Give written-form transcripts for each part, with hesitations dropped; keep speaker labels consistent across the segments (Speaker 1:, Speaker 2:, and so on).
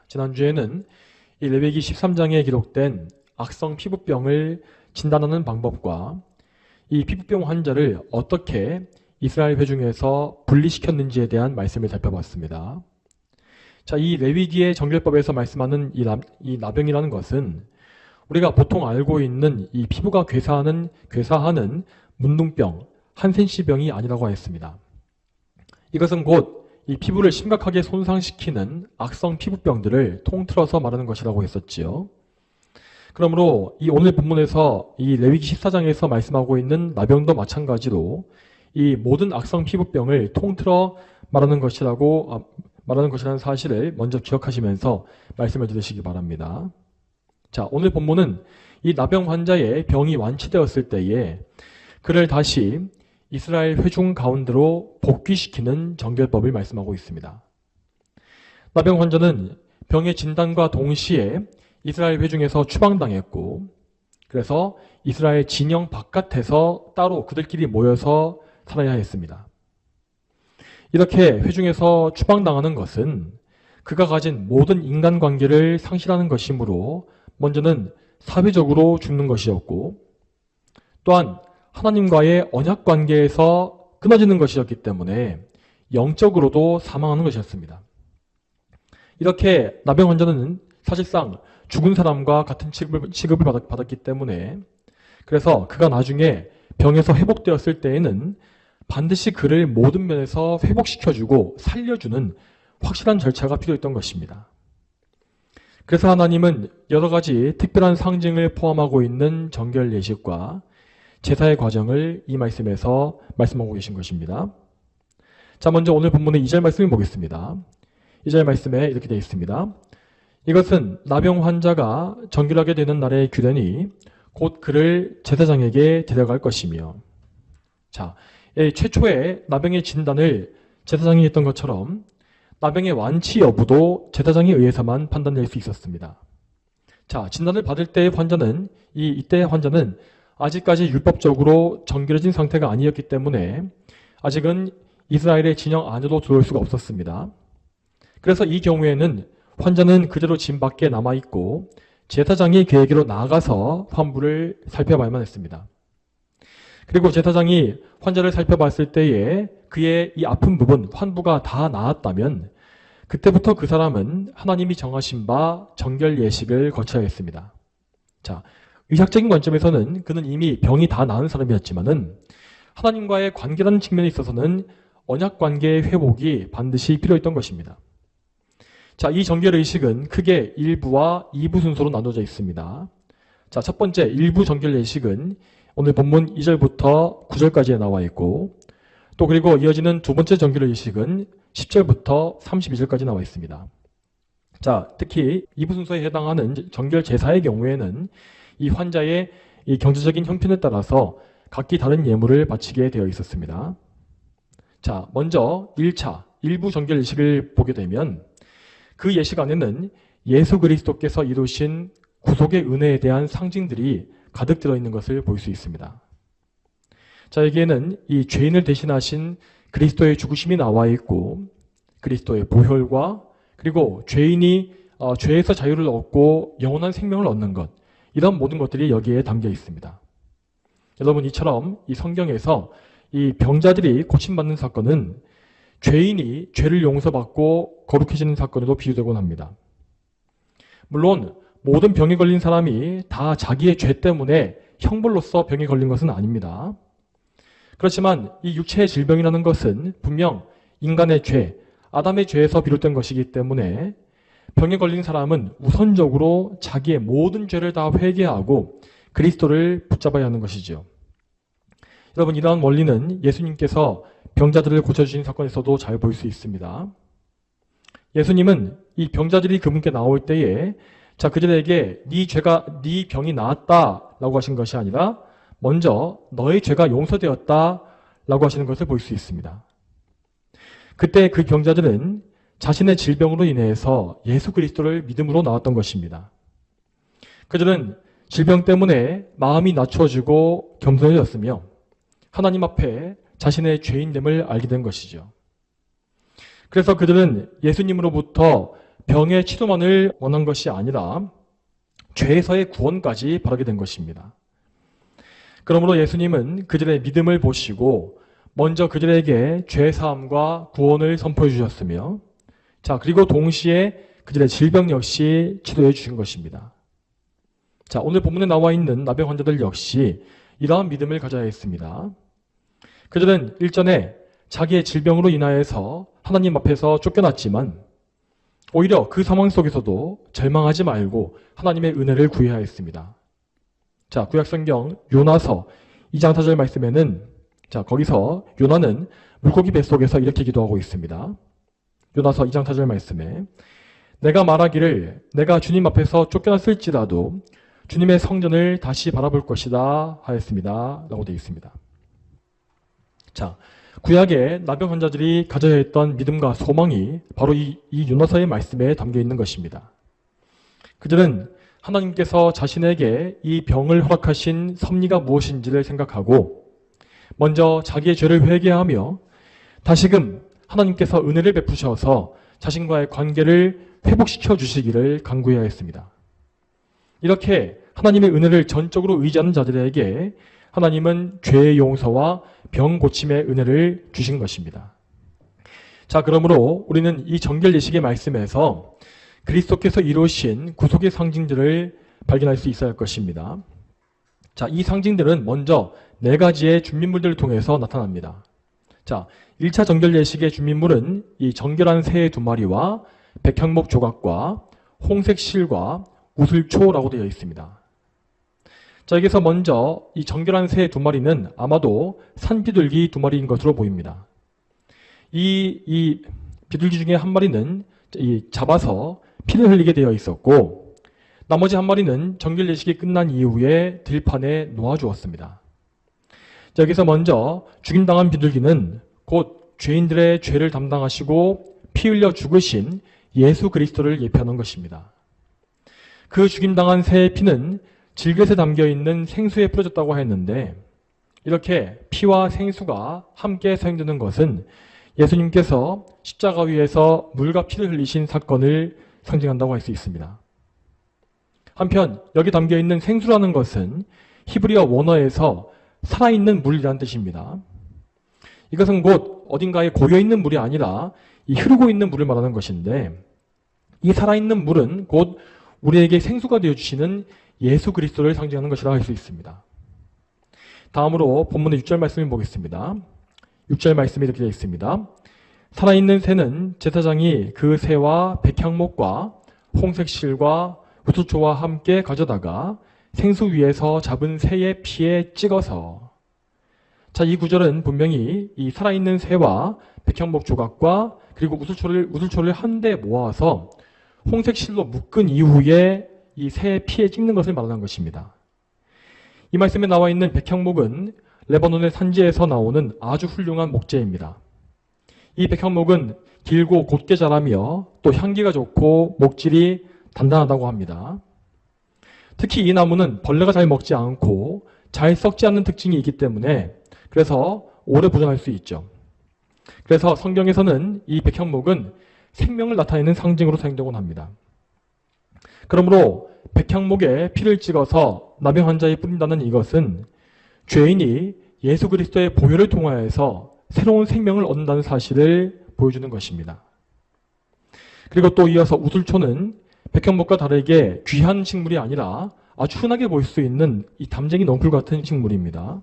Speaker 1: 지난주에는 이 레위기 13장에 기록된 악성 피부병을 진단하는 방법과 이 피부병 환자를 어떻게 이스라엘 회중에서 분리시켰는지에 대한 말씀을 살펴봤습니다. 자, 이 레위기의 정결법에서 말씀하는 이 나병이라는 것은 우리가 보통 알고 있는 이 피부가 괴사하는 문둥병, 한센시병이 아니라고 했습니다. 이것은 곧 이 피부를 심각하게 손상시키는 악성 피부병들을 통틀어서 말하는 것이라고 했었지요. 그러므로 이 오늘 본문에서 이 레위기 14장에서 말씀하고 있는 나병도 마찬가지로 이 모든 악성 피부병을 통틀어 말하는 것이라는 사실을 먼저 기억하시면서 말씀을 들으시기 바랍니다. 자, 오늘 본문은 이 나병 환자의 병이 완치되었을 때에 그를 다시 이스라엘 회중 가운데로 복귀시키는 정결법을 말씀하고 있습니다. 나병 환자는 병의 진단과 동시에 이스라엘 회중에서 추방당했고, 그래서 이스라엘 진영 바깥에서 따로 그들끼리 모여서 살아야 했습니다. 이렇게 회중에서 추방당하는 것은 그가 가진 모든 인간관계를 상실하는 것이므로 먼저는 사회적으로 죽는 것이었고, 또한 하나님과의 언약관계에서 끊어지는 것이었기 때문에 영적으로도 사망하는 것이었습니다. 이렇게 나병 환자는 사실상 죽은 사람과 같은 취급을 받았기 때문에, 그래서 그가 나중에 병에서 회복되었을 때에는 반드시 그를 모든 면에서 회복시켜주고 살려주는 확실한 절차가 필요했던 것입니다. 그래서 하나님은 여러 가지 특별한 상징을 포함하고 있는 정결 예식과 제사의 과정을 이 말씀에서 말씀하고 계신 것입니다. 자, 먼저 오늘 본문의 2절 말씀을 보겠습니다. 2절 말씀에 이렇게 되어 있습니다. 이것은 나병 환자가 정결하게 되는 날의 규례니 곧 그를 제사장에게 데려갈 것이며. 자, 최초의 나병의 진단을 제사장이 했던 것처럼 나병의 완치 여부도 제사장에 의해서만 판단될 수 있었습니다. 자, 진단을 받을 때의 환자는 이때의 환자는 아직까지 율법적으로 정결해진 상태가 아니었기 때문에 아직은 이스라엘의 진영 안으로 들어올 수가 없었습니다. 그래서 이 경우에는 환자는 그대로 진 밖에 남아있고 제사장이 그에게로 나아가서 환부를 살펴봐야만 했습니다. 그리고 제사장이 환자를 살펴봤을 때에 그의 이 아픈 부분, 환부가 다 나았다면 그때부터 그 사람은 하나님이 정하신 바 정결 예식을 거쳐야 했습니다. 자, 의학적인 관점에서는 그는 이미 병이 다 나은 사람이었지만은 하나님과의 관계라는 측면에 있어서는 언약 관계의 회복이 반드시 필요했던 것입니다. 자, 이 정결 의식은 크게 1부와 2부 순서로 나눠져 있습니다. 자, 첫 번째 1부 정결 예식은 오늘 본문 2절부터 9절까지에 나와 있고, 또 그리고 이어지는 두 번째 정결 의식은 10절부터 32절까지 나와 있습니다. 자, 특히 2부 순서에 해당하는 정결 제사의 경우에는 이 환자의 이 경제적인 형편에 따라서 각기 다른 예물을 바치게 되어 있었습니다. 자, 먼저 1차, 1부 정결 예식을 보게 되면 그 예식 안에는 예수 그리스도께서 이루신 구속의 은혜에 대한 상징들이 가득 들어있는 것을 볼 수 있습니다. 자, 여기에는 이 죄인을 대신하신 그리스도의 죽으심이 나와 있고, 그리스도의 보혈과 그리고 죄인이 죄에서 자유를 얻고 영원한 생명을 얻는 것, 이런 모든 것들이 여기에 담겨 있습니다. 여러분, 이처럼 이 성경에서 이 병자들이 고침받는 사건은 죄인이 죄를 용서받고 거룩해지는 사건으로 비유되곤 합니다. 물론 모든 병에 걸린 사람이 다 자기의 죄 때문에 형벌로서 병에 걸린 것은 아닙니다. 그렇지만 이 육체의 질병이라는 것은 분명 인간의 죄, 아담의 죄에서 비롯된 것이기 때문에 병에 걸린 사람은 우선적으로 자기의 모든 죄를 다 회개하고 그리스도를 붙잡아야 하는 것이죠. 여러분, 이러한 원리는 예수님께서 병자들을 고쳐주신 사건에서도 잘 볼 수 있습니다. 예수님은 이 병자들이 그분께 나올 때에 자, 그들에게 네 병이 나았다라고 하신 것이 아니라 먼저 너의 죄가 용서되었다라고 하시는 것을 볼 수 있습니다. 그때 그 병자들은 자신의 질병으로 인해서 예수 그리스도를 믿음으로 나왔던 것입니다. 그들은 질병 때문에 마음이 낮춰지고 겸손해졌으며 하나님 앞에 자신의 죄인됨을 알게 된 것이죠. 그래서 그들은 예수님으로부터 병의 치료만을 원한 것이 아니라 죄에서의 구원까지 바라게 된 것입니다. 그러므로 예수님은 그들의 믿음을 보시고 먼저 그들에게 죄사함과 구원을 선포해 주셨으며, 자, 그리고 동시에 그들의 질병 역시 치료해 주신 것입니다. 자, 오늘 본문에 나와 있는 나병 환자들 역시 이러한 믿음을 가져야 했습니다. 그들은 일전에 자기의 질병으로 인하여서 하나님 앞에서 쫓겨났지만 오히려 그 상황 속에서도 절망하지 말고 하나님의 은혜를 구해야 했습니다. 자, 구약성경 요나서 2장 4절 말씀에는, 자, 거기서 요나는 물고기 뱃속에서 이렇게 기도하고 있습니다. 요나서 2장 4절 말씀에 내가 말하기를 내가 주님 앞에서 쫓겨났을지라도 주님의 성전을 다시 바라볼 것이다 하였습니다 라고 되어 있습니다. 자, 구약의 나병 환자들이 가져야 했던 믿음과 소망이 바로 이 요나서의 말씀에 담겨 있는 것입니다. 그들은 하나님께서 자신에게 이 병을 허락하신 섭리가 무엇인지를 생각하고 먼저 자기의 죄를 회개하며 다시금 하나님께서 은혜를 베푸셔서 자신과의 관계를 회복시켜 주시기를 간구해야 했습니다. 이렇게 하나님의 은혜를 전적으로 의지하는 자들에게 하나님은 죄의 용서와 병 고침의 은혜를 주신 것입니다. 자, 그러므로 우리는 이 정결 예식의 말씀에서 그리스도께서 이루신 구속의 상징들을 발견할 수 있어야 할 것입니다. 자, 이 상징들은 먼저 4가지의 준비물들을 통해서 나타납니다. 자, 1차 정결 예식의 준비물은 이 정결한 새 2마리와 백향목 조각과 홍색 실과 우슬초라고 되어 있습니다. 자, 여기서 먼저 이 정결한 새 2마리는 아마도 산비둘기 2마리인 것으로 보입니다. 이 비둘기 중에 한 마리는 잡아서 피를 흘리게 되어 있었고 나머지 한 마리는 정결 예식이 끝난 이후에 들판에 놓아주었습니다. 자, 여기서 먼저 죽임당한 비둘기는 곧 죄인들의 죄를 담당하시고 피 흘려 죽으신 예수 그리스도를 예표하는 것입니다. 그 죽임당한 새의 피는 질그릇에 담겨있는 생수에 뿌려졌다고 했는데 이렇게 피와 생수가 함께 사용되는 것은 예수님께서 십자가 위에서 물과 피를 흘리신 사건을 상징한다고 할 수 있습니다. 한편 여기 담겨있는 생수라는 것은 히브리어 원어에서 살아있는 물이라는 뜻입니다. 이것은 곧 어딘가에 고여있는 물이 아니라 이 흐르고 있는 물을 말하는 것인데 이 살아있는 물은 곧 우리에게 생수가 되어주시는 예수 그리스도를 상징하는 것이라고 할 수 있습니다. 다음으로 본문의 6절 말씀을 보겠습니다. 6절 말씀이 이렇게 되어 있습니다. 살아있는 새는 제사장이 그 새와 백향목과 홍색 실과 우수초와 함께 가져다가 생수 위에서 잡은 새의 피에 찍어서. 자, 이 구절은 분명히 이 살아있는 새와 백향목 조각과 그리고 우슬초를 한데 모아서 홍색 실로 묶은 이후에 이 새의 피에 찍는 것을 말하는 것입니다. 이 말씀에 나와 있는 백향목은 레바논의 산지에서 나오는 아주 훌륭한 목재입니다. 이 백향목은 길고 곧게 자라며 또 향기가 좋고 목질이 단단하다고 합니다. 특히 이 나무는 벌레가 잘 먹지 않고 잘 썩지 않는 특징이 있기 때문에 그래서 오래 보존할 수 있죠. 그래서 성경에서는 이 백향목은 생명을 나타내는 상징으로 사용되곤 합니다. 그러므로 백향목에 피를 찍어서 나병 환자에 뿌린다는 이것은 죄인이 예수 그리스도의 보혈을 통하여서 새로운 생명을 얻는다는 사실을 보여주는 것입니다. 그리고 또 이어서 우슬초는 백향목과 다르게 귀한 식물이 아니라 아주 흔하게 볼 수 있는 이 담쟁이 넝쿨 같은 식물입니다.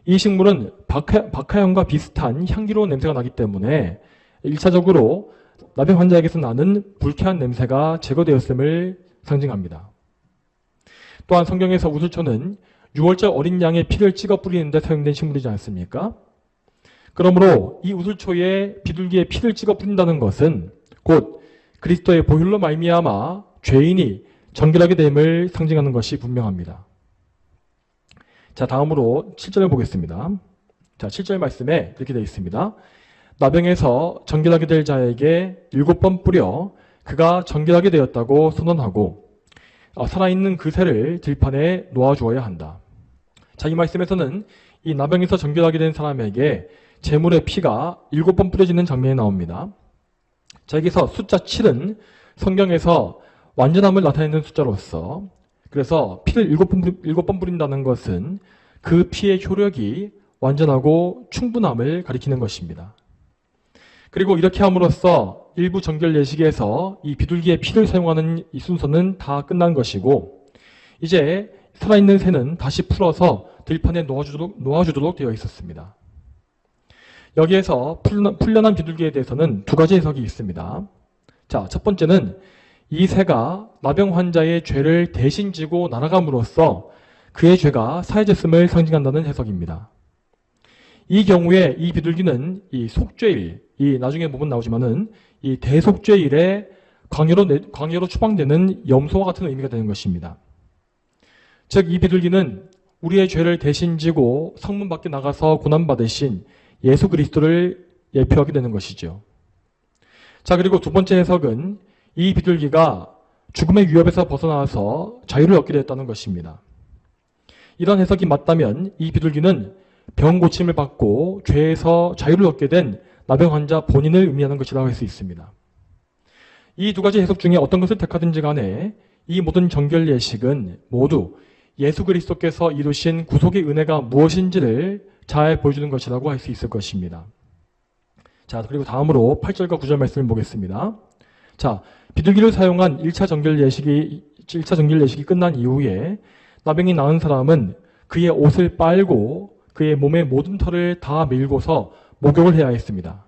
Speaker 1: 이 식물은 박하향과 비슷한 향기로운 냄새가 나기 때문에 1차적으로 나병 환자에게서 나는 불쾌한 냄새가 제거되었음을 상징합니다. 또한 성경에서 우슬초는 6월절 어린 양의 피를 찍어 뿌리는 데 사용된 식물이지 않습니까? 그러므로 이 우슬초에 비둘기의 피를 찍어 뿌린다는 것은 곧 그리스도의 보혈로 말미암아 죄인이 정결하게 됨을 상징하는 것이 분명합니다. 자, 다음으로 7절을 보겠습니다. 자, 7절 말씀에 이렇게 되어 있습니다. 나병에서 정결하게 될 자에게 7번 뿌려 그가 정결하게 되었다고 선언하고 살아있는 그 새를 들판에 놓아주어야 한다. 자, 이 말씀에서는 이 나병에서 정결하게 된 사람에게 제물의 피가 7번 뿌려지는 장면이 나옵니다. 자, 여기서 숫자 7은 성경에서 완전함을 나타내는 숫자로서, 그래서 피를 7번 뿌린다는 것은 그 피의 효력이 완전하고 충분함을 가리키는 것입니다. 그리고 이렇게 함으로써 일부 정결 예식에서 이 비둘기의 피를 사용하는 이 순서는 다 끝난 것이고, 이제 살아있는 새는 다시 풀어서 들판에 놓아주도록 되어 있었습니다. 여기에서 풀려난 비둘기에 대해서는 두 가지 해석이 있습니다. 자, 첫 번째는 이 새가 나병 환자의 죄를 대신 지고 날아감으로써 그의 죄가 사해졌음을 상징한다는 해석입니다. 이 경우에 이 비둘기는 이 속죄일, 이 나중에 보면 나오지만은 이 대속죄일에 광야로 추방되는 염소와 같은 의미가 되는 것입니다. 즉, 이 비둘기는 우리의 죄를 대신 지고 성문 밖에 나가서 고난받으신 예수 그리스도를 예표하게 되는 것이죠. 자, 그리고 두 번째 해석은 이 비둘기가 죽음의 위협에서 벗어나서 자유를 얻게 되었다는 것입니다. 이런 해석이 맞다면 이 비둘기는 병 고침을 받고 죄에서 자유를 얻게 된 나병 환자 본인을 의미하는 것이라고 할 수 있습니다. 이 두 가지 해석 중에 어떤 것을 택하든지 간에 이 모든 정결 예식은 모두 예수 그리스도께서 이루신 구속의 은혜가 무엇인지를 잘 보여주는 것이라고 할 수 있을 것입니다. 자, 그리고 다음으로 8절과 9절 말씀을 보겠습니다. 자, 비둘기를 사용한 1차 정결 예식이 끝난 이후에 나병이 나은 사람은 그의 옷을 빨고 그의 몸의 모든 털을 다 밀고서 목욕을 해야 했습니다.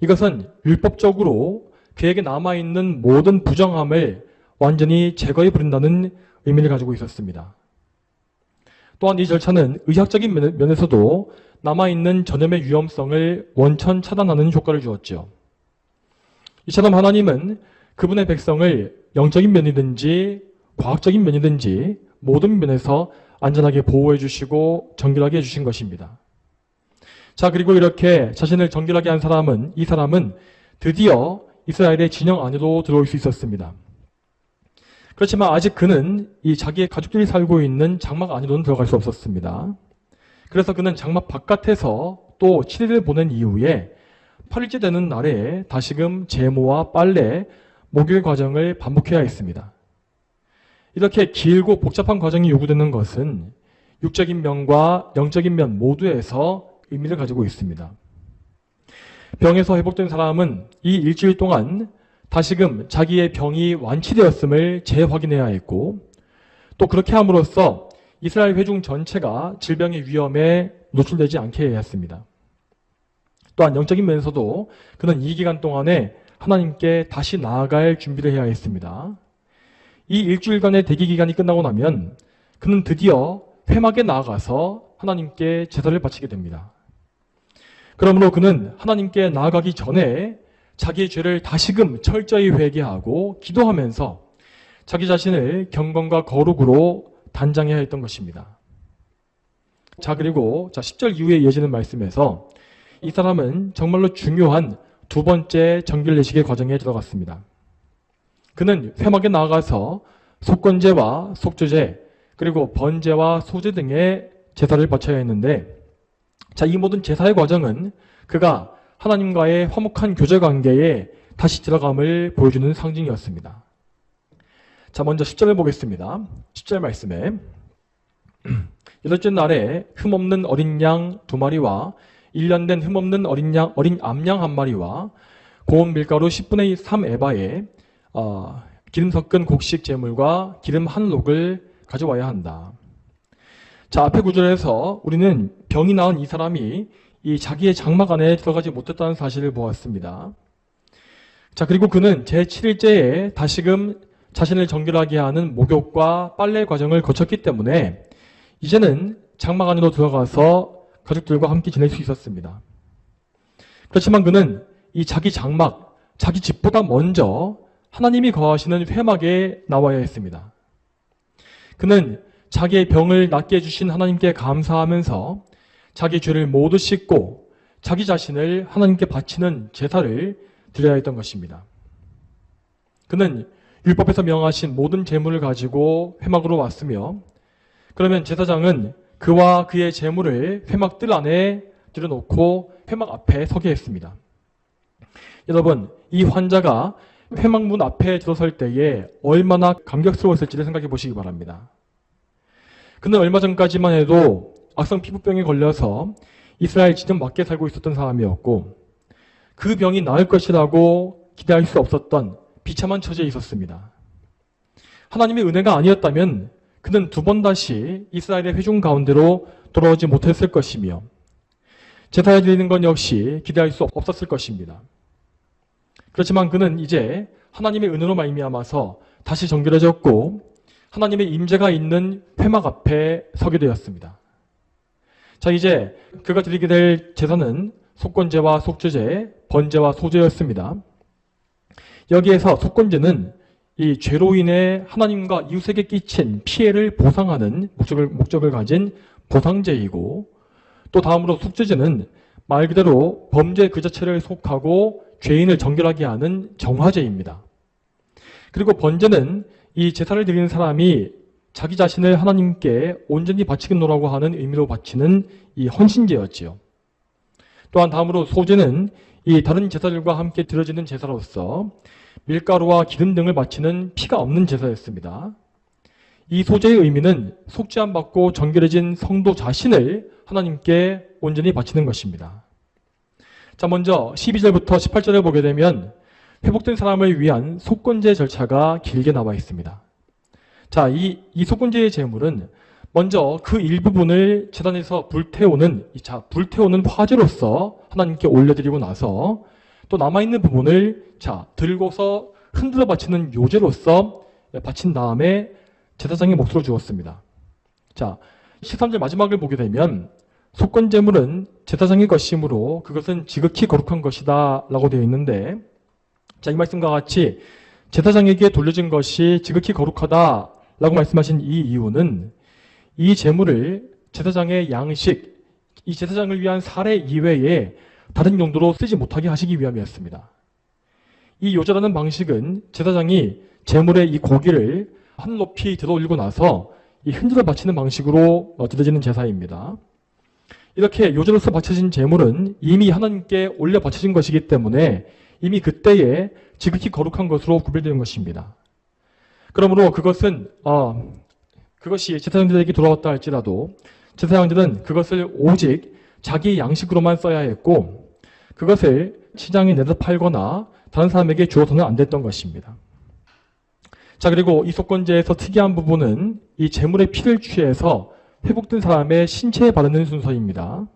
Speaker 1: 이것은 율법적으로 그에게 남아있는 모든 부정함을 완전히 제거해 버린다는 의미를 가지고 있었습니다. 또한 이 절차는 의학적인 면에서도 남아있는 전염의 위험성을 원천 차단하는 효과를 주었죠. 이처럼 하나님은 그분의 백성을 영적인 면이든지 과학적인 면이든지 모든 면에서 안전하게 보호해 주시고 정결하게 해주신 것입니다. 자, 그리고 이렇게 자신을 정결하게 한 사람은, 이 사람은 드디어 이스라엘의 진영 안으로 들어올 수 있었습니다. 그렇지만 아직 그는 이 자기의 가족들이 살고 있는 장막 안으로는 들어갈 수 없었습니다. 그래서 그는 장막 바깥에서 또 7일을 보낸 이후에 8일째 되는 날에 다시금 제모와 빨래, 목욕의 과정을 반복해야 했습니다. 이렇게 길고 복잡한 과정이 요구되는 것은 육적인 면과 영적인 면 모두에서 의미를 가지고 있습니다. 병에서 회복된 사람은 이 일주일 동안 다시금 자기의 병이 완치되었음을 재확인해야 했고, 또 그렇게 함으로써 이스라엘 회중 전체가 질병의 위험에 노출되지 않게 해야 했습니다. 또한 영적인 면에서도 그는 이 기간 동안에 하나님께 다시 나아갈 준비를 해야 했습니다. 이 일주일간의 대기 기간이 끝나고 나면 그는 드디어 회막에 나아가서 하나님께 제사를 바치게 됩니다. 그러므로 그는 하나님께 나아가기 전에 자기의 죄를 다시금 철저히 회개하고 기도하면서 자기 자신을 경건과 거룩으로 단장해야 했던 것입니다. 자, 그리고 10절 이후에 이어지는 말씀에서 이 사람은 정말로 중요한 두 번째 정결 예식의 과정에 들어갔습니다. 그는 회막에 나아가서 속건제와 속죄제, 그리고 번제와 소제 등의 제사를 바쳐야 했는데, 자, 이 모든 제사의 과정은 그가 하나님과의 화목한 교제 관계에 다시 들어감을 보여주는 상징이었습니다. 자, 먼저 10절을 보겠습니다. 10절 말씀에 여덟째 날에 흠없는 어린 양 2마리와 1년 된 흠없는 어린 암양 1마리와 고운 밀가루 10분의 3 에바에 기름 섞은 곡식 제물과 기름 1록을 가져와야 한다. 자, 앞의 구절에서 우리는 병이 나은 이 사람이 이 자기의 장막 안에 들어가지 못했다는 사실을 보았습니다. 자, 그리고 그는 제7일째에 다시금 자신을 정결하게 하는 목욕과 빨래 과정을 거쳤기 때문에 이제는 장막 안으로 들어가서 가족들과 함께 지낼 수 있었습니다. 그렇지만 그는 이 자기 장막, 자기 집보다 먼저 하나님이 거하시는 회막에 나와야 했습니다. 그는 자기의 병을 낫게 해주신 하나님께 감사하면서 자기 죄를 모두 씻고 자기 자신을 하나님께 바치는 제사를 드려야 했던 것입니다. 그는 율법에서 명하신 모든 제물을 가지고 회막으로 왔으며, 그러면 제사장은 그와 그의 제물을 회막 뜰 안에 들여놓고 회막 앞에 서게 했습니다. 여러분, 이 환자가 회막문 앞에 들어설 때에 얼마나 감격스러웠을지를 생각해 보시기 바랍니다. 그는 얼마 전까지만 해도 악성 피부병에 걸려서 이스라엘 지점 밖에 살고 있었던 사람이었고 그 병이 나을 것이라고 기대할 수 없었던 비참한 처지에 있었습니다. 하나님의 은혜가 아니었다면 그는 두 번 다시 이스라엘의 회중 가운데로 돌아오지 못했을 것이며 제사를 드리는 건 역시 기대할 수 없었을 것입니다. 그렇지만 그는 이제 하나님의 은혜로 말미암아서 다시 정결해졌고 하나님의 임재가 있는 회막 앞에 서게 되었습니다. 자, 이제 그가 드리게 될 제사는 속건제와 속죄제, 번제와 소제였습니다. 여기에서 속건제는 이 죄로 인해 하나님과 이웃에게 끼친 피해를 보상하는 목적을 가진 보상제이고 또 다음으로 속죄제는 말 그대로 범죄 그 자체를 속하고 죄인을 정결하게 하는 정화제입니다. 그리고 번제는 이 제사를 드리는 사람이 자기 자신을 하나님께 온전히 바치겠노라고 하는 의미로 바치는 이 헌신제였지요. 또한 다음으로 소제는 이 다른 제사들과 함께 드려지는 제사로서 밀가루와 기름 등을 바치는 피가 없는 제사였습니다. 이 소제의 의미는 속죄함 받고 정결해진 성도 자신을 하나님께 온전히 바치는 것입니다. 자, 먼저 12절부터 18절을 보게 되면 회복된 사람을 위한 속건제 절차가 길게 나와 있습니다. 자, 이 속건제의 제물은 먼저 그 일부분을 제단에서 불태우는 화제로서 하나님께 올려드리고 나서 또 남아있는 부분을 들고서 흔들어 바치는 요제로서 바친 다음에 제사장의 몫으로 주었습니다. 자, 13절 마지막을 보게 되면 속건제물은 제사장의 것이므로 그것은 지극히 거룩한 것이다 라고 되어 있는데 자, 이 말씀과 같이 제사장에게 돌려진 것이 지극히 거룩하다 라고 말씀하신 이 이유는 이 제물을 제사장의 양식, 이 제사장을 위한 사례 이외에 다른 용도로 쓰지 못하게 하시기 위함이었습니다. 이 요제라는 방식은 제사장이 제물의 이 고기를 한 높이 들어 올리고 나서 이 흔들어 바치는 방식으로 드려지는 제사입니다. 이렇게 요제로서 바쳐진 제물은 이미 하나님께 올려 바쳐진 것이기 때문에 이미 그때에 지극히 거룩한 것으로 구별되는 것입니다. 그러므로 그것이 제사장들에게 돌아왔다 할지라도 제사장들은 그것을 오직 자기 양식으로만 써야 했고 그것을 시장에 내다 팔거나 다른 사람에게 주어서는 안 됐던 것입니다. 자, 그리고 이 속건제에서 특이한 부분은 이 제물의 피를 취해서 회복된 사람의 신체에 바르는 순서입니다.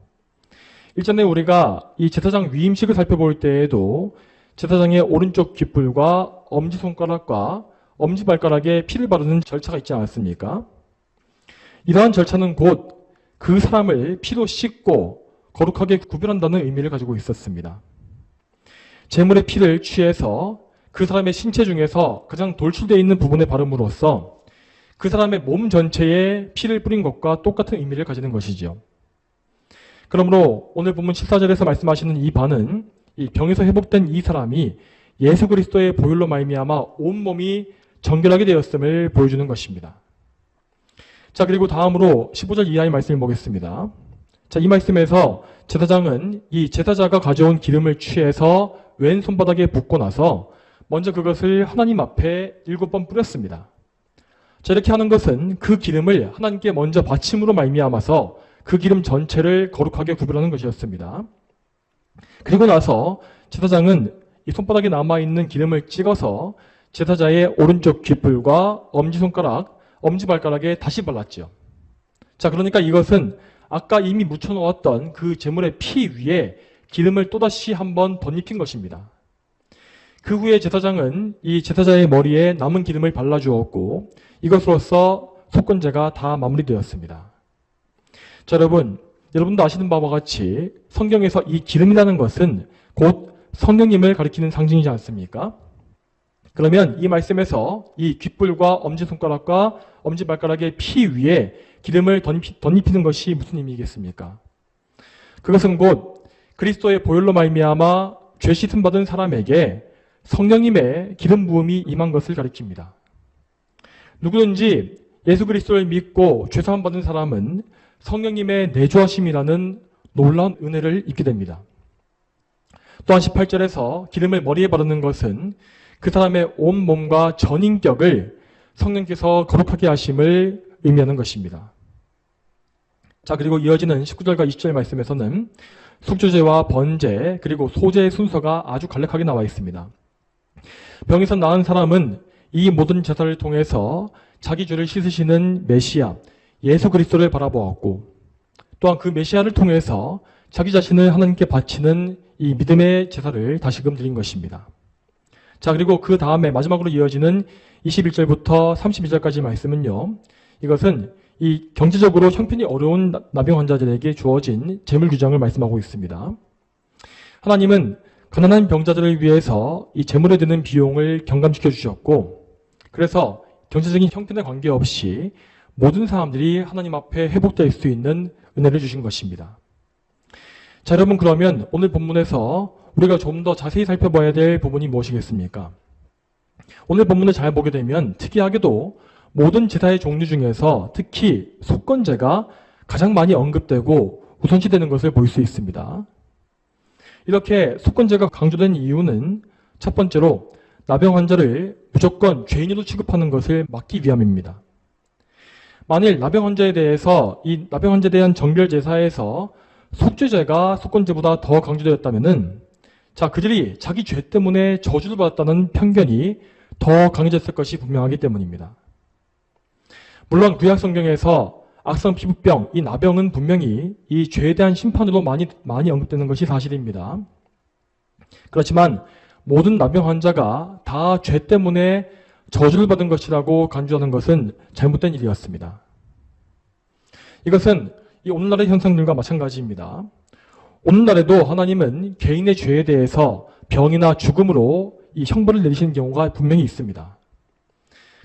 Speaker 1: 일전에 우리가 이 제사장 위임식을 살펴볼 때에도 제사장의 오른쪽 귓불과 엄지손가락과 엄지발가락에 피를 바르는 절차가 있지 않았습니까? 이러한 절차는 곧 그 사람을 피로 씻고 거룩하게 구별한다는 의미를 가지고 있었습니다. 제물의 피를 취해서 그 사람의 신체 중에서 가장 돌출되어 있는 부분에 바름으로써 그 사람의 몸 전체에 피를 뿌린 것과 똑같은 의미를 가지는 것이지요. 그러므로 오늘 본문 14절에서 말씀하시는 이 바는 이 병에서 회복된 이 사람이 예수 그리스도의 보혈로 말미암아 온몸이 정결하게 되었음을 보여주는 것입니다. 자, 그리고 다음으로 15절 이하의 말씀을 보겠습니다. 자, 이 말씀에서 제사장은 이 제사자가 가져온 기름을 취해서 왼 손바닥에 붓고 나서 먼저 그것을 하나님 앞에 7번 뿌렸습니다. 자, 이렇게 하는 것은 그 기름을 하나님께 먼저 바침으로 말미암아서 그 기름 전체를 거룩하게 구별하는 것이었습니다. 그리고 나서 제사장은 이 손바닥에 남아있는 기름을 찍어서 제사자의 오른쪽 귓불과 엄지손가락, 엄지발가락에 다시 발랐죠. 자, 그러니까 이것은 아까 이미 묻혀놓았던 그 제물의 피 위에 기름을 또다시 한번 덧입힌 것입니다. 그 후에 제사장은 이 제사자의 머리에 남은 기름을 발라주었고 이것으로써 속건제가 다 마무리되었습니다. 자, 여러분도 아시는 바와 같이 성경에서 이 기름이라는 것은 곧 성령님을 가리키는 상징이지 않습니까? 그러면 이 말씀에서 이 귓불과 엄지손가락과 엄지발가락의 피 위에 기름을 덧입히는 것이 무슨 의미겠습니까? 그것은 곧 그리스도의 보혈로 말미암아 죄 씻음 받은 사람에게 성령님의 기름 부음이 임한 것을 가리킵니다. 누구든지 예수 그리스도를 믿고 죄 사함 받은 사람은 성령님의 내주하심이라는 놀라운 은혜를 입게 됩니다. 또한 18절에서 기름을 머리에 바르는 것은 그 사람의 온 몸과 전 인격을 성령께서 거룩하게 하심을 의미하는 것입니다. 자, 그리고 이어지는 19절과 20절 말씀에서는 속죄제와 번제 그리고 소제의 순서가 아주 간략하게 나와 있습니다. 병에서 나은 사람은 이 모든 제사를 통해서 자기 죄를 씻으시는 메시아 예수 그리스도를 바라보았고, 또한 그 메시아를 통해서 자기 자신을 하나님께 바치는 이 믿음의 제사를 다시금 드린 것입니다. 자, 그리고 그 다음에 마지막으로 이어지는 21절부터 32절까지 말씀은요, 이것은 이 경제적으로 형편이 어려운 나병 환자들에게 주어진 재물 규정을 말씀하고 있습니다. 하나님은 가난한 병자들을 위해서 이 재물에 드는 비용을 경감시켜 주셨고, 그래서 경제적인 형편에 관계없이 모든 사람들이 하나님 앞에 회복될 수 있는 은혜를 주신 것입니다. 자, 여러분, 그러면 오늘 본문에서 우리가 좀 더 자세히 살펴봐야 될 부분이 무엇이겠습니까? 오늘 본문을 잘 보게 되면 특이하게도 모든 제사의 종류 중에서 특히 속건제가 가장 많이 언급되고 우선시되는 것을 볼 수 있습니다. 이렇게 속건제가 강조된 이유는 첫 번째로 나병 환자를 무조건 죄인으로 취급하는 것을 막기 위함입니다. 만일 나병 환자에 대해서 이 나병 환자에 대한 정결 제사에서 속죄제가 속건제보다 더 강조되었다면은, 자, 그들이 자기 죄 때문에 저주를 받았다는 편견이 더 강해졌을 것이 분명하기 때문입니다. 물론 구약 성경에서 악성 피부병, 이 나병은 분명히 이 죄에 대한 심판으로 많이 언급되는 것이 사실입니다. 그렇지만 모든 나병 환자가 다 죄 때문에 저주를 받은 것이라고 간주하는 것은 잘못된 일이었습니다. 이것은 이 오늘날의 현상들과 마찬가지입니다. 오늘날에도 하나님은 개인의 죄에 대해서 병이나 죽음으로 이 형벌을 내리시는 경우가 분명히 있습니다.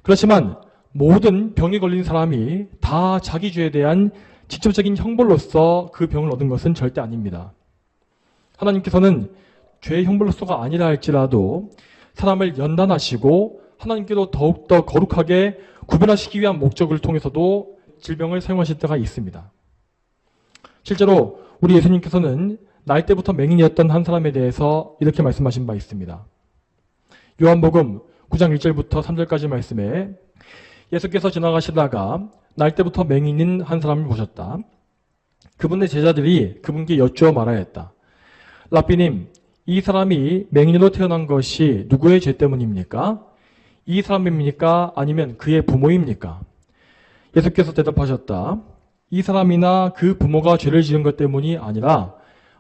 Speaker 1: 그렇지만 모든 병에 걸린 사람이 다 자기 죄에 대한 직접적인 형벌로서 그 병을 얻은 것은 절대 아닙니다. 하나님께서는 죄의 형벌로서가 아니라 할지라도 사람을 연단하시고 하나님께로 더욱더 거룩하게 구별하시기 위한 목적을 통해서도 질병을 사용하실 때가 있습니다. 실제로 우리 예수님께서는 날 때부터 맹인이었던 한 사람에 대해서 이렇게 말씀하신 바 있습니다. 요한복음 9장 1절부터 3절까지 말씀에 예수께서 지나가시다가 날 때부터 맹인인 한 사람을 보셨다. 그분의 제자들이 그분께 여쭈어 말하였다. 라삐님, 이 사람이 맹인으로 태어난 것이 누구의 죄 때문입니까? 이 사람입니까? 아니면 그의 부모입니까? 예수께서 대답하셨다. 이 사람이나 그 부모가 죄를 지은 것 때문이 아니라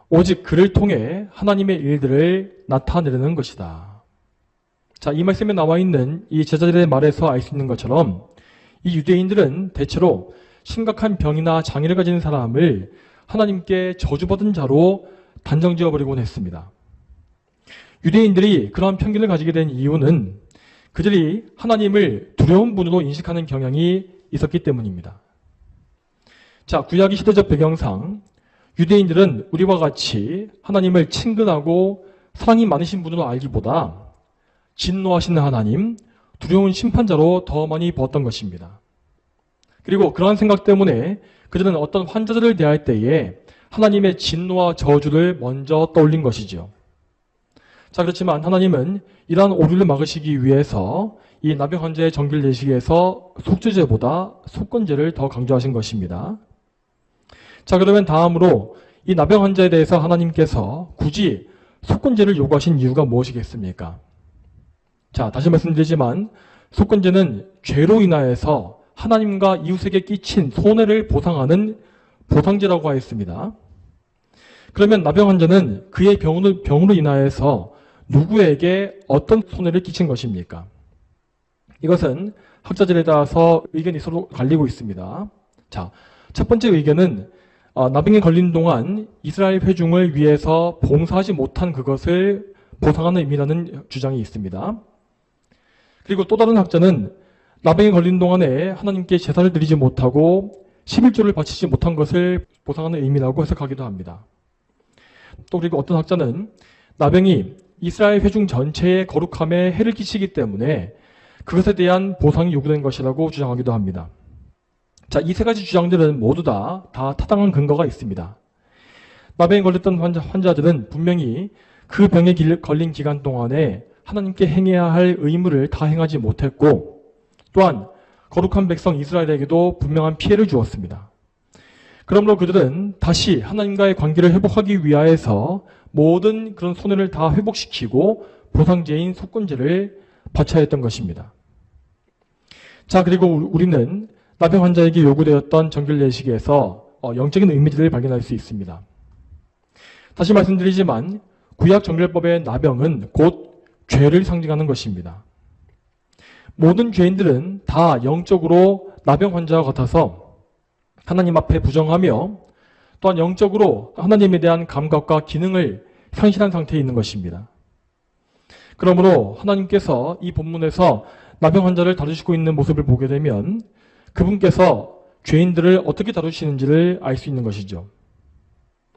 Speaker 1: 오직 그를 통해 하나님의 일들을 나타내려는 것이다. 자, 이 말씀에 나와 있는 이 제자들의 말에서 알 수 있는 것처럼 이 유대인들은 대체로 심각한 병이나 장애를 가진 사람을 하나님께 저주받은 자로 단정지어버리곤 했습니다. 유대인들이 그러한 편견을 가지게 된 이유는 그들이 하나님을 두려운 분으로 인식하는 경향이 있었기 때문입니다. 자, 구약의 시대적 배경상 유대인들은 우리와 같이 하나님을 친근하고 사랑이 많으신 분으로 알기보다 진노하시는 하나님, 두려운 심판자로 더 많이 보았던 것입니다. 그리고 그러한 생각 때문에 그들은 어떤 환자들을 대할 때에 하나님의 진노와 저주를 먼저 떠올린 것이죠. 자, 그렇지만 하나님은 이러한 오류를 막으시기 위해서 이 나병 환자의 정결 예식에서 속죄제보다 속건제를 더 강조하신 것입니다. 자, 그러면 다음으로 이 나병 환자에 대해서 하나님께서 굳이 속건제를 요구하신 이유가 무엇이겠습니까? 자, 다시 말씀드리지만 속건제는 죄로 인하여서 하나님과 이웃에게 끼친 손해를 보상하는 보상제라고 하였습니다. 그러면 나병 환자는 그의 병으로 인하여서 누구에게 어떤 손해를 끼친 것입니까? 이것은 학자들에 따라서 의견이 서로 갈리고 있습니다. 자, 첫 번째 의견은 나병에 걸린 동안 이스라엘 회중을 위해서 봉사하지 못한 그것을 보상하는 의미라는 주장이 있습니다. 그리고 또 다른 학자는 나병에 걸린 동안에 하나님께 제사를 드리지 못하고 11조를 바치지 못한 것을 보상하는 의미라고 해석하기도 합니다. 또 그리고 어떤 학자는 나병이 이스라엘 회중 전체의 거룩함에 해를 끼치기 때문에 그것에 대한 보상이 요구된 것이라고 주장하기도 합니다. 자, 이 세 가지 주장들은 모두 다 타당한 근거가 있습니다. 나병에 걸렸던 환자들은 분명히 그 병에 걸린 기간 동안에 하나님께 행해야 할 의무를 다 행하지 못했고 또한 거룩한 백성 이스라엘에게도 분명한 피해를 주었습니다. 그러므로 그들은 다시 하나님과의 관계를 회복하기 위하여서 모든 그런 손해를 다 회복시키고 보상제인 속건제를 바쳐야 했던 것입니다. 자, 그리고 우리는 나병 환자에게 요구되었던 정결 예식에서 영적인 의미들을 발견할 수 있습니다. 다시 말씀드리지만 구약 정결법의 나병은 곧 죄를 상징하는 것입니다. 모든 죄인들은 다 영적으로 나병 환자와 같아서 하나님 앞에 부정하며 또한 영적으로 하나님에 대한 감각과 기능을 상실한 상태에 있는 것입니다. 그러므로 하나님께서 이 본문에서 나병 환자를 다루시고 있는 모습을 보게 되면 그분께서 죄인들을 어떻게 다루시는지를 알 수 있는 것이죠.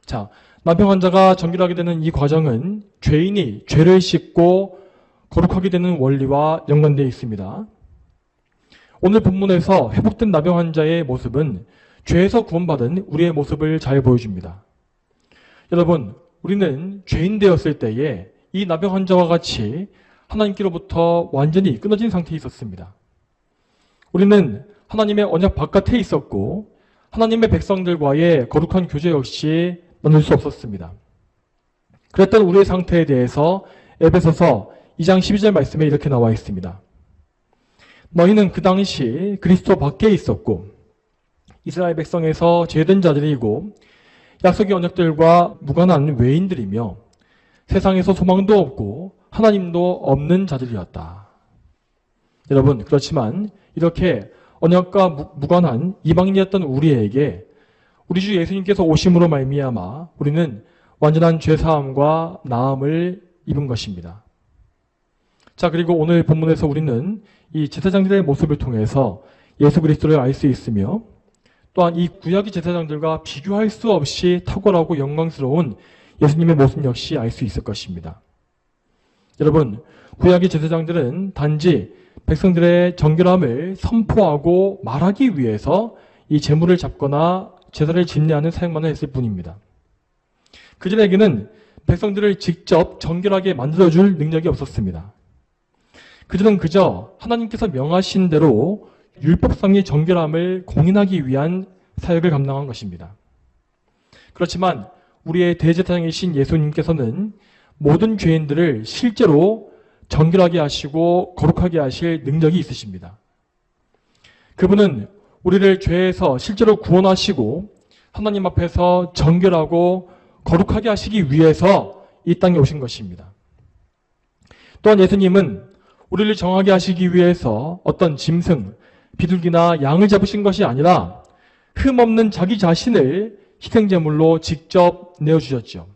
Speaker 1: 자, 나병 환자가 정결하게 되는 이 과정은 죄인이 죄를 씻고 거룩하게 되는 원리와 연관되어 있습니다. 오늘 본문에서 회복된 나병 환자의 모습은 죄에서 구원받은 우리의 모습을 잘 보여줍니다. 여러분, 우리는 죄인 되었을 때에 이 나병 환자와 같이 하나님께로부터 완전히 끊어진 상태에 있었습니다. 우리는 하나님의 언약 바깥에 있었고 하나님의 백성들과의 거룩한 교제 역시 나눌 수 없었습니다. 그랬던 우리의 상태에 대해서 에베소서 2장 12절 말씀에 이렇게 나와 있습니다. 너희는 그 당시 그리스도 밖에 있었고 이스라엘 백성에서 제된 자들이고 약속의 언약들과 무관한 외인들이며 세상에서 소망도 없고 하나님도 없는 자들이었다. 여러분, 그렇지만 이렇게 언약과 무관한 이방인이었던 우리에게 우리 주 예수님께서 오심으로 말미암아 우리는 완전한 죄사함과 나음을 입은 것입니다. 자, 그리고 오늘 본문에서 우리는 이 제사장들의 모습을 통해서 예수 그리스도를 알 수 있으며 또한 이 구약의 제사장들과 비교할 수 없이 탁월하고 영광스러운 예수님의 모습 역시 알 수 있을 것입니다. 여러분, 구약의 제사장들은 단지 백성들의 정결함을 선포하고 말하기 위해서 이 제물을 잡거나 제사를 집례하는 사역만을 했을 뿐입니다. 그들에게는 백성들을 직접 정결하게 만들어줄 능력이 없었습니다. 그들은 그저 하나님께서 명하신 대로 율법상의 정결함을 공인하기 위한 사역을 감당한 것입니다. 그렇지만 우리의 대제사장이신 예수님께서는 모든 죄인들을 실제로 정결하게 하시고 거룩하게 하실 능력이 있으십니다. 그분은 우리를 죄에서 실제로 구원하시고 하나님 앞에서 정결하고 거룩하게 하시기 위해서 이 땅에 오신 것입니다. 또한 예수님은 우리를 정하게 하시기 위해서 어떤 짐승, 비둘기나 양을 잡으신 것이 아니라 흠없는 자기 자신을 희생제물로 직접 내어주셨죠.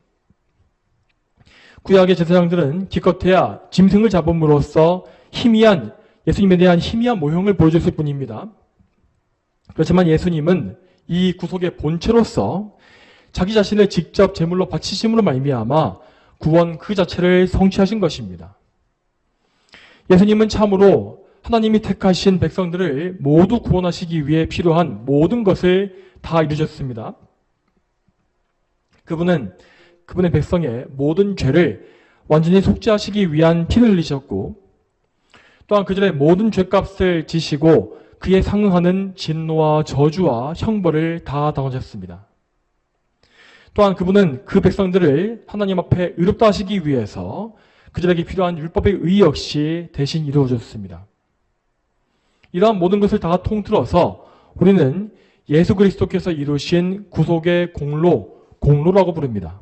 Speaker 1: 구약의 제사장들은 기껏해야 짐승을 잡음으로써 희미한 예수님에 대한 희미한 모형을 보여줬을 뿐입니다. 그렇지만 예수님은 이 구속의 본체로서 자기 자신을 직접 제물로 바치심으로 말미암아 구원 그 자체를 성취하신 것입니다. 예수님은 참으로 하나님이 택하신 백성들을 모두 구원하시기 위해 필요한 모든 것을 다 이루셨습니다. 그분은 그분의 백성의 모든 죄를 완전히 속죄하시기 위한 피를 흘리셨고 또한 그들의 모든 죄값을 지시고 그에 상응하는 진노와 저주와 형벌을 다 당하셨습니다. 또한 그분은 그 백성들을 하나님 앞에 의롭다 하시기 위해서 그들에게 필요한 율법의 의 역시 대신 이루어졌습니다. 이러한 모든 것을 다 통틀어서 우리는 예수 그리스도께서 이루신 구속의 공로라고 부릅니다.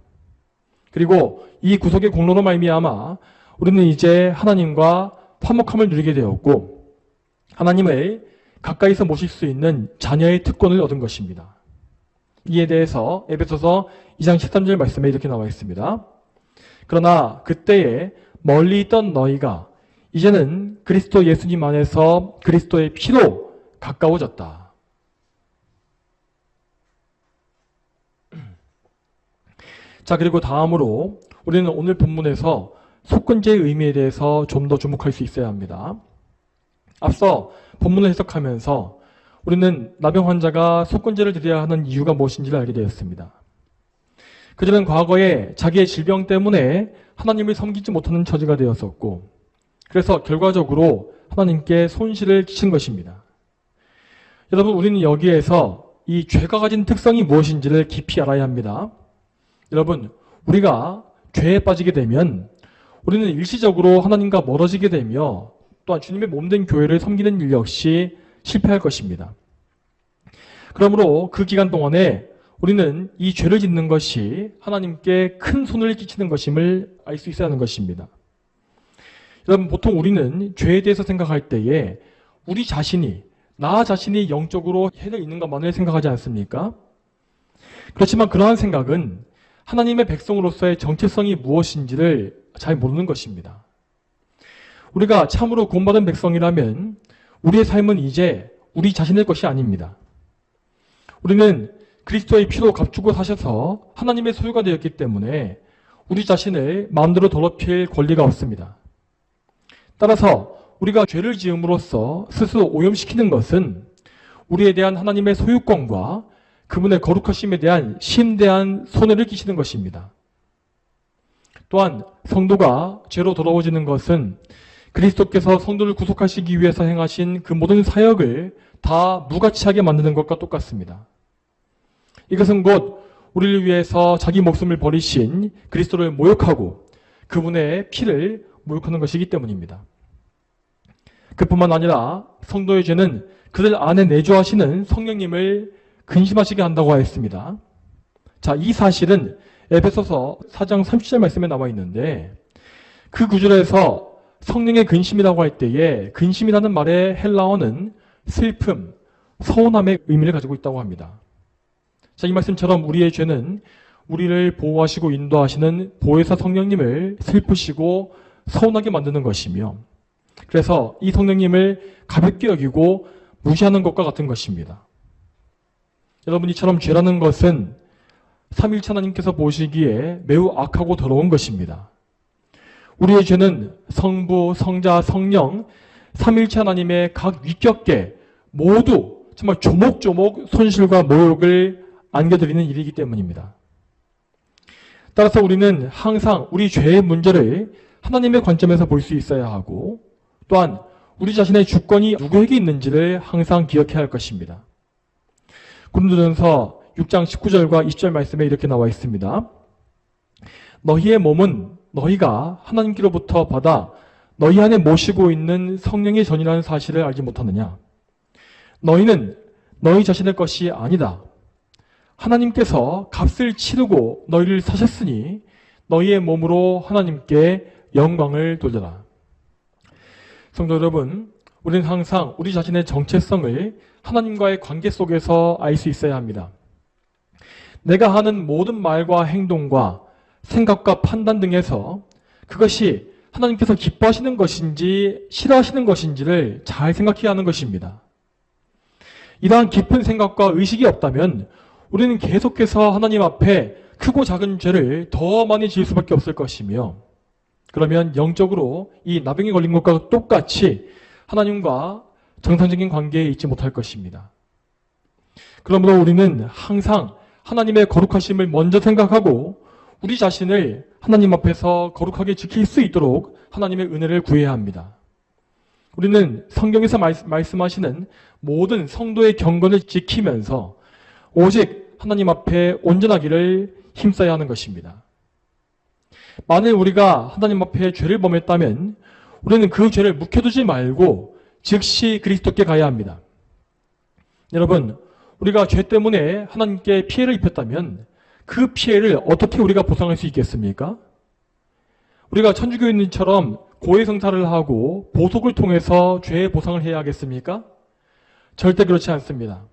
Speaker 1: 그리고 이 구속의 공로로 말미암아 우리는 이제 하나님과 화목함을 누리게 되었고 하나님을 가까이서 모실 수 있는 자녀의 특권을 얻은 것입니다. 이에 대해서 에베소서 2장 13절 말씀에 이렇게 나와 있습니다. 그러나 그때에 멀리 있던 너희가 이제는 그리스도 예수님 안에서 그리스도의 피로 가까워졌다. 자, 그리고 다음으로 우리는 오늘 본문에서 속건제의 의미에 대해서 좀 더 주목할 수 있어야 합니다. 앞서 본문을 해석하면서 우리는 나병 환자가 속건제를 드려야 하는 이유가 무엇인지를 알게 되었습니다. 그들은 과거에 자기의 질병 때문에 하나님을 섬기지 못하는 처지가 되었었고, 그래서 결과적으로 하나님께 손실을 끼친 것입니다. 여러분, 우리는 여기에서 이 죄가 가진 특성이 무엇인지를 깊이 알아야 합니다. 여러분, 우리가 죄에 빠지게 되면 우리는 일시적으로 하나님과 멀어지게 되며 또한 주님의 몸된 교회를 섬기는 일 역시 실패할 것입니다. 그러므로 그 기간 동안에 우리는 이 죄를 짓는 것이 하나님께 큰 손을 끼치는 것임을 알 수 있어야 하는 것입니다. 여러분, 보통 우리는 죄에 대해서 생각할 때에 우리 자신이, 나 자신이 영적으로 해를 있는 것만을 생각하지 않습니까? 그렇지만 그러한 생각은 하나님의 백성으로서의 정체성이 무엇인지를 잘 모르는 것입니다. 우리가 참으로 구원받은 백성이라면 우리의 삶은 이제 우리 자신의 것이 아닙니다. 우리는 그리스도의 피로 값주고 사셔서 하나님의 소유가 되었기 때문에 우리 자신을 마음대로 더럽힐 권리가 없습니다. 따라서 우리가 죄를 지음으로써 스스로 오염시키는 것은 우리에 대한 하나님의 소유권과 그분의 거룩하심에 대한 심대한 손해를 끼치는 것입니다. 또한 성도가 죄로 더러워지는 것은 그리스도께서 성도를 구속하시기 위해서 행하신 그 모든 사역을 다 무가치하게 만드는 것과 똑같습니다. 이것은 곧 우리를 위해서 자기 목숨을 버리신 그리스도를 모욕하고 그분의 피를 모욕하는 것이기 때문입니다. 그뿐만 아니라 성도의 죄는 그들 안에 내주하시는 성령님을 근심하시게 한다고 하였습니다. 자, 이 사실은 에베소서 4장 30절 말씀에 나와 있는데 그 구절에서 성령의 근심이라고 할 때에 근심이라는 말의 헬라어는 슬픔, 서운함의 의미를 가지고 있다고 합니다. 자, 이 말씀처럼 우리의 죄는 우리를 보호하시고 인도하시는 보혜사 성령님을 슬프시고 서운하게 만드는 것이며 그래서 이 성령님을 가볍게 여기고 무시하는 것과 같은 것입니다. 여러분, 이처럼 죄라는 것은 삼위일체 하나님께서 보시기에 매우 악하고 더러운 것입니다. 우리의 죄는 성부, 성자, 성령, 삼위일체 하나님의 각 위격께 모두 정말 조목조목 손실과 모욕을 안겨드리는 일이기 때문입니다. 따라서 우리는 항상 우리 죄의 문제를 하나님의 관점에서 볼 수 있어야 하고 또한 우리 자신의 주권이 누구에게 있는지를 항상 기억해야 할 것입니다. 고린도전서 6장 19절과 20절 말씀에 이렇게 나와 있습니다. 너희의 몸은 너희가 하나님께로부터 받아 너희 안에 모시고 있는 성령의 전이라는 사실을 알지 못하느냐? 너희는 너희 자신의 것이 아니다. 하나님께서 값을 치르고 너희를 사셨으니 너희의 몸으로 하나님께 영광을 돌려라. 성도 여러분, 우리는 항상 우리 자신의 정체성을 하나님과의 관계 속에서 알 수 있어야 합니다. 내가 하는 모든 말과 행동과 생각과 판단 등에서 그것이 하나님께서 기뻐하시는 것인지 싫어하시는 것인지를 잘 생각해야 하는 것입니다. 이러한 깊은 생각과 의식이 없다면 우리는 계속해서 하나님 앞에 크고 작은 죄를 더 많이 지을 수밖에 없을 것이며 그러면 영적으로 이 나병에 걸린 것과 똑같이 하나님과 정상적인 관계에 있지 못할 것입니다. 그러므로 우리는 항상 하나님의 거룩하심을 먼저 생각하고 우리 자신을 하나님 앞에서 거룩하게 지킬 수 있도록 하나님의 은혜를 구해야 합니다. 우리는 성경에서 말씀하시는 모든 성도의 경건을 지키면서 오직 하나님 앞에 온전하기를 힘써야 하는 것입니다. 만일 우리가 하나님 앞에 죄를 범했다면 우리는 그 죄를 묵혀두지 말고 즉시 그리스도께 가야 합니다. 여러분, 우리가 죄 때문에 하나님께 피해를 입혔다면 그 피해를 어떻게 우리가 보상할 수 있겠습니까? 우리가 천주교인들처럼 고해성사를 하고 보속을 통해서 죄의 보상을 해야 하겠습니까? 절대 그렇지 않습니다.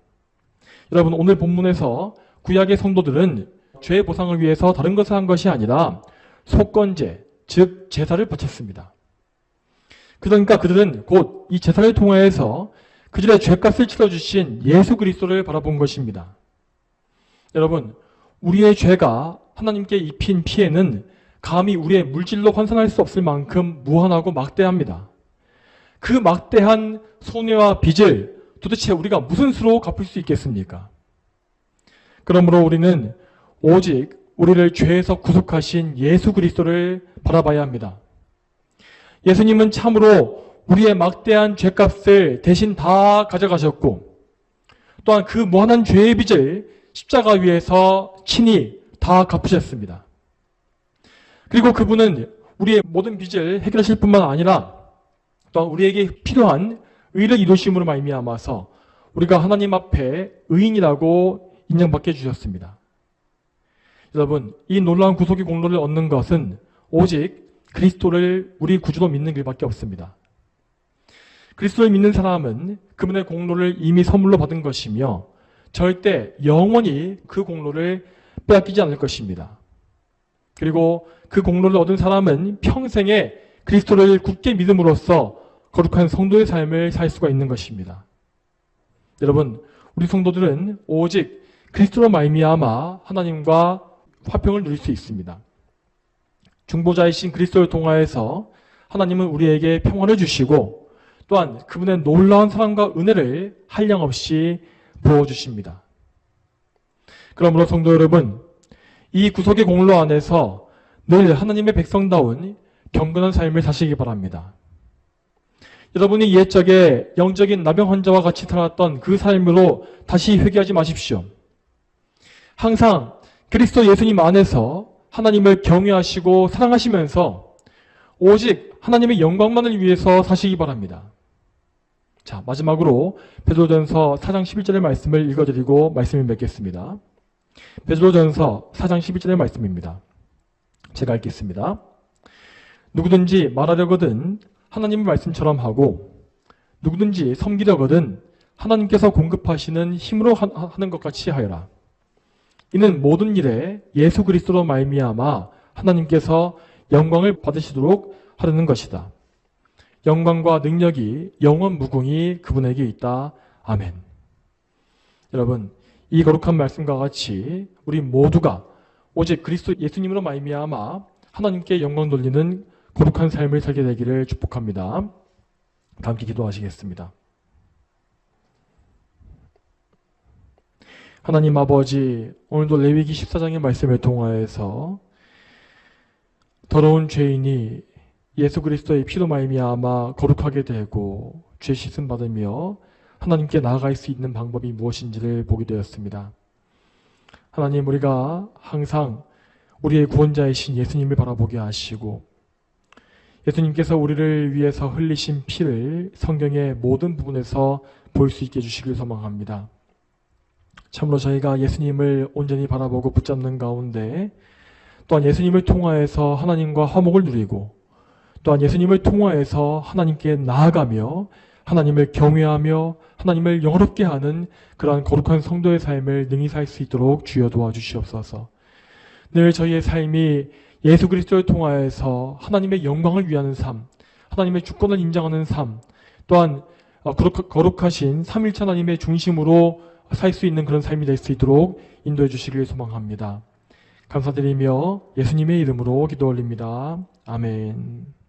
Speaker 1: 여러분, 오늘 본문에서 구약의 성도들은 죄의 보상을 위해서 다른 것을 한 것이 아니라 속건제, 즉 제사를 바쳤습니다. 그러니까 그들은 곧 이 제사를 통하여서 그들의 죄값을 치러주신 예수 그리스도를 바라본 것입니다. 여러분, 우리의 죄가 하나님께 입힌 피해는 감히 우리의 물질로 환산할 수 없을 만큼 무한하고 막대합니다. 그 막대한 손해와 빚을 도대체 우리가 무슨 수로 갚을 수 있겠습니까? 그러므로 우리는 오직 우리를 죄에서 구속하신 예수 그리스도를 바라봐야 합니다. 예수님은 참으로 우리의 막대한 죄값을 대신 다 가져가셨고, 또한 그 무한한 죄의 빚을 십자가 위에서 친히 다 갚으셨습니다. 그리고 그분은 우리의 모든 빚을 해결하실 뿐만 아니라 또한 우리에게 필요한 의를 이루심으로 말미암아서 우리가 하나님 앞에 의인이라고 인정받게 해주셨습니다. 여러분, 이 놀라운 구속의 공로를 얻는 것은 오직 그리스도를 우리 구주로 믿는 길밖에 없습니다. 그리스도를 믿는 사람은 그분의 공로를 이미 선물로 받은 것이며 절대 영원히 그 공로를 빼앗기지 않을 것입니다. 그리고 그 공로를 얻은 사람은 평생에 그리스도를 굳게 믿음으로써 거룩한 성도의 삶을 살 수가 있는 것입니다. 여러분, 우리 성도들은 오직 그리스도로 말미암아 하나님과 화평을 누릴 수 있습니다. 중보자이신 그리스도를 통하여서 하나님은 우리에게 평안을 주시고 또한 그분의 놀라운 사랑과 은혜를 한량없이 부어주십니다. 그러므로 성도 여러분, 이 구속의 공로 안에서 늘 하나님의 백성다운 경건한 삶을 사시기 바랍니다. 여러분이 옛적에 영적인 나병 환자와 같이 살았던 그 삶으로 다시 회개하지 마십시오. 항상 그리스도 예수님 안에서 하나님을 경외하시고 사랑하시면서 오직 하나님의 영광만을 위해서 사시기 바랍니다. 자, 마지막으로 베드로전서 4장 11절의 말씀을 읽어드리고 말씀을 맺겠습니다. 베드로전서 4장 11절의 말씀입니다. 제가 읽겠습니다. 누구든지 말하려거든 하나님의 말씀처럼 하고 누구든지 섬기려거든 하나님께서 공급하시는 힘으로 하는 것 같이 하여라. 이는 모든 일에 예수 그리스도로 말미암아 하나님께서 영광을 받으시도록 하려는 것이다. 영광과 능력이 영원 무궁히 그분에게 있다. 아멘. 여러분, 이 거룩한 말씀과 같이 우리 모두가 오직 그리스도 예수님으로 말미암아 하나님께 영광 돌리는 거룩한 삶을 살게 되기를 축복합니다. 다 함께 기도하시겠습니다. 하나님 아버지, 오늘도 레위기 14장의 말씀을 통하여서 더러운 죄인이 예수 그리스도의 피로 말미암아 거룩하게 되고 죄 씻음 받으며 하나님께 나아갈 수 있는 방법이 무엇인지를 보게 되었습니다. 하나님, 우리가 항상 우리의 구원자이신 예수님을 바라보게 하시고 예수님께서 우리를 위해서 흘리신 피를 성경의 모든 부분에서 볼 수 있게 해주시길 소망합니다. 참으로 저희가 예수님을 온전히 바라보고 붙잡는 가운데 또한 예수님을 통하여서 하나님과 화목을 누리고 또한 예수님을 통하여서 하나님께 나아가며 하나님을 경외하며 하나님을 영화롭게 하는 그러한 거룩한 성도의 삶을 능히 살 수 있도록 주여 도와주시옵소서. 늘 저희의 삶이 예수 그리스도를 통하여서 하나님의 영광을 위하는 삶, 하나님의 주권을 인정하는 삶, 또한 거룩하신 삼일체 하나님의 중심으로 살 수 있는 그런 삶이 될 수 있도록 인도해 주시길 소망합니다. 감사드리며 예수님의 이름으로 기도 올립니다. 아멘.